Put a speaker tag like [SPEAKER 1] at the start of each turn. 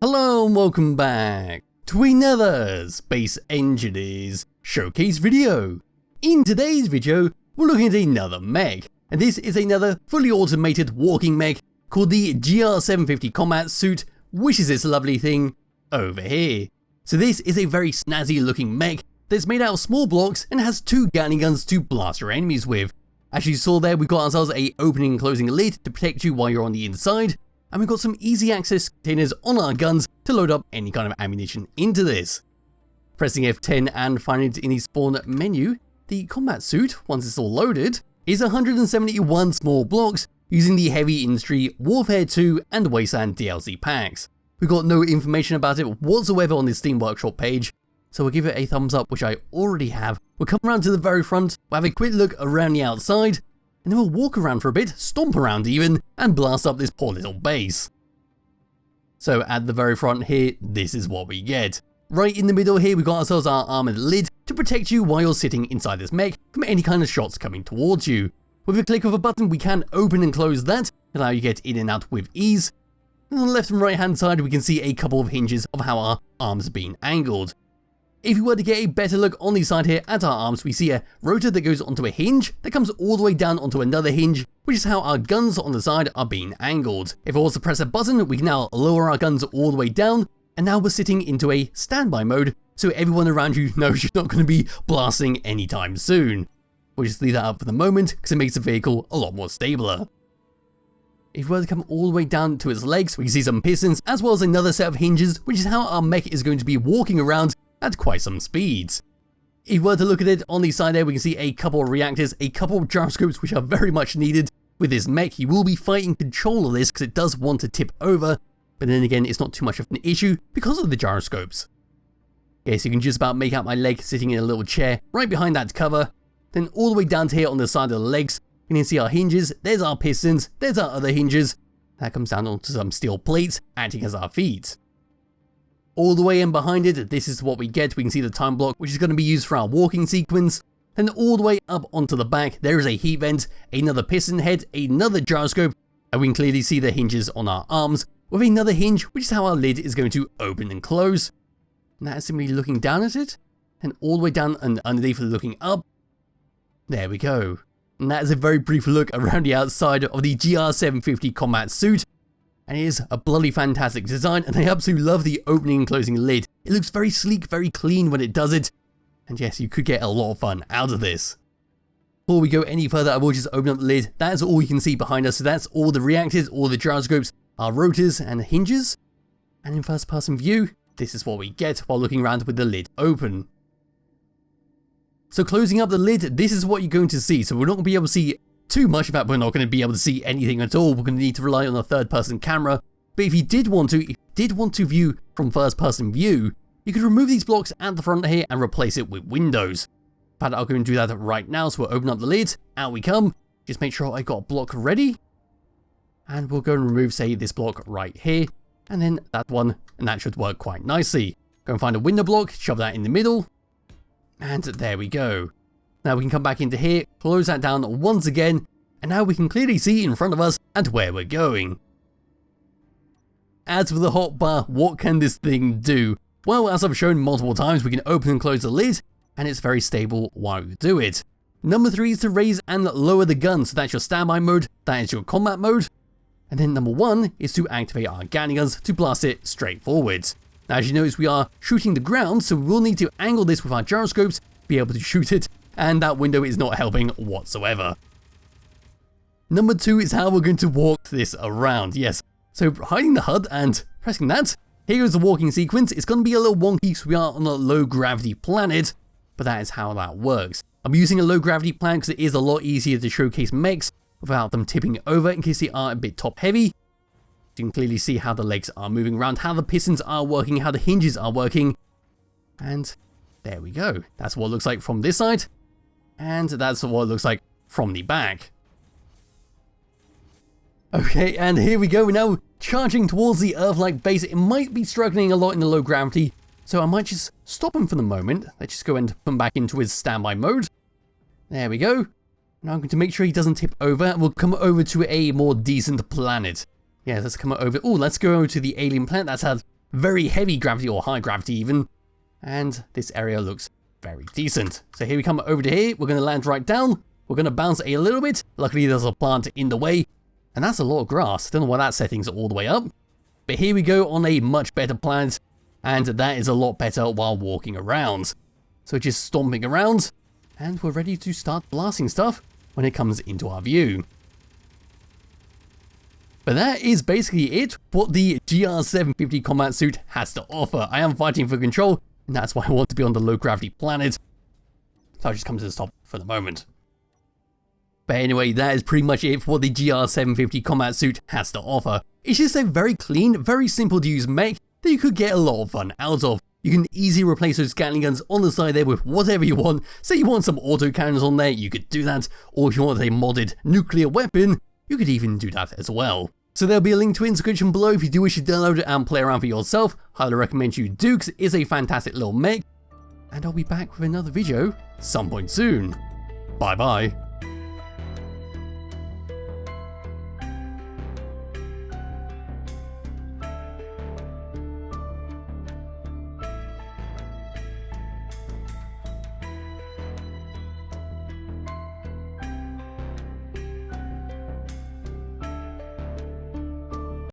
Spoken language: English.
[SPEAKER 1] Hello and welcome back to another Space Engineers showcase video. In today's video, we're looking at another mech, and this is another fully automated walking mech called the GR-750 combat suit, which is this lovely thing over here. So this is a very snazzy looking mech that's made out of small blocks and has two gatling guns to blast your enemies with. As you saw there, we've got ourselves a opening and closing lid to protect you while you're on the inside. And we've got some easy access containers on our guns to load up any kind of ammunition into this. Pressing F10 and finding it in the spawn menu, the combat suit, once it's all loaded, is 171 small blocks using the Heavy Industry, Warfare 2 and Wasteland DLC packs. We've got no information about it whatsoever on the Steam Workshop page, so we'll give it a thumbs up, which I already have. We'll come around to the very front, we'll have a quick look around the outside, and then we'll walk around for a bit, stomp around even, and blast up this poor little base. So at the very front here, this is what we get. Right in the middle here, we've got ourselves our armoured lid to protect you while you're sitting inside this mech from any kind of shots coming towards you. With a click of a button, we can open and close that, allow you to get in and out with ease. And on the left and right hand side, we can see a couple of hinges of how our arms are being angled. If you were to get a better look on the side here at our arms, we see a rotor that goes onto a hinge that comes all the way down onto another hinge, which is how our guns on the side are being angled. If I was to press a button, we can now lower our guns all the way down, and now we're sitting into a standby mode, so everyone around you knows you're not going to be blasting anytime soon. We'll just leave that up for the moment, because it makes the vehicle a lot more stabler. If we were to come all the way down to its legs, we can see some pistons, as well as another set of hinges, which is how our mech is going to be walking around at quite some speeds. If you were to look at it on the side there, we can see a couple of reactors, a couple of gyroscopes which are very much needed. With this mech, you will be fighting control of this because it does want to tip over, but then again, it's not too much of an issue because of the gyroscopes. Okay, so you can just about make out my leg sitting in a little chair right behind that cover. Then all the way down to here on the side of the legs, you can see our hinges, there's our pistons, there's our other hinges. That comes down onto some steel plates acting as our feet. All the way in behind it, this is what we get. We can see the time block, which is going to be used for our walking sequence. Then all the way up onto the back, there is a heat vent, another piston head, another gyroscope, and we can clearly see the hinges on our arms, with another hinge, which is how our lid is going to open and close. And that is simply looking down at it, and all the way down and underneath looking up. There we go. And that is a very brief look around the outside of the GR-750 combat suit. And it is a bloody fantastic design, and I absolutely love the opening and closing lid. It looks very sleek, very clean when it does it, and yes, you could get a lot of fun out of this. Before we go any further, I will just open up the lid. That is all you can see behind us, so that's all the reactors, all the gyroscopes, our rotors and hinges. And in first person view, this is what we get while looking around with the lid open. So closing up the lid, this is what you're going to see, so we're not going to be able to see too much of that. We're not going to be able to see anything at all. We're going to need to rely on a third-person camera. But if you did want to view from first-person view, you could remove these blocks at the front here and replace it with windows. In fact, I'll go and do that right now. So we'll open up the lid. Out we come. Just make sure I got a block ready. And we'll go and remove, say, this block right here. And then that one. And that should work quite nicely. Go and find a window block. Shove that in the middle. And there we go. Now we can come back into here, close that down once again, and now we can clearly see in front of us and where we're going. As for the hotbar, what can this thing do? Well, as I've shown multiple times, we can open and close the lid, and it's very stable while you do it. Number 3 is to raise and lower the gun, so that's your standby mode, that is your combat mode. And then number 1 is to activate our gatling guns to blast it straight forwards. Now, as you notice, we are shooting the ground, so we will need to angle this with our gyroscopes to be able to shoot it. And that window is not helping whatsoever. Number 2 is how we're going to walk this around. Yes, so hiding the HUD and pressing that. Here goes the walking sequence. It's going to be a little wonky because we are on a low gravity planet, but that is how that works. I'm using a low gravity planet because it is a lot easier to showcase mechs without them tipping over in case they are a bit top heavy. You can clearly see how the legs are moving around, how the pistons are working, how the hinges are working. And there we go. That's what it looks like from this side. And that's what it looks like from the back. Okay, and here we go. We're now charging towards the Earth-like base. It might be struggling a lot in the low gravity, so I might just stop him for the moment. Let's just go and put him back into his standby mode. There we go. Now I'm going to make sure he doesn't tip over, and we'll come over to a more decent planet. Yeah, let's come over. Oh, let's go over to the alien planet. That's had very heavy gravity or high gravity even, and this area looks very decent. So here we come over to here, we're going to land right down, we're going to bounce a little bit, luckily there's a plant in the way, and that's a lot of grass, don't know why that setting's all the way up, but here we go on a much better planet, and that is a lot better while walking around. So just stomping around, and we're ready to start blasting stuff when it comes into our view. But that is basically it, what the GR-750 combat suit has to offer. I am fighting for control, and that's why I want to be on the low gravity planet. So I'll just come to the stop for the moment. But anyway, that is pretty much it for what the GR-750 combat suit has to offer. It's just a very clean, very simple to use mech that you could get a lot of fun out of. You can easily replace those gatling guns on the side there with whatever you want. Say you want some auto cannons on there, you could do that. Or if you want a modded nuclear weapon, you could even do that as well. So there'll be a link to it in the description below if you do wish to download it and play around for yourself. Highly recommend you do, because it is a fantastic little mech. And I'll be back with another video some point soon. Bye bye.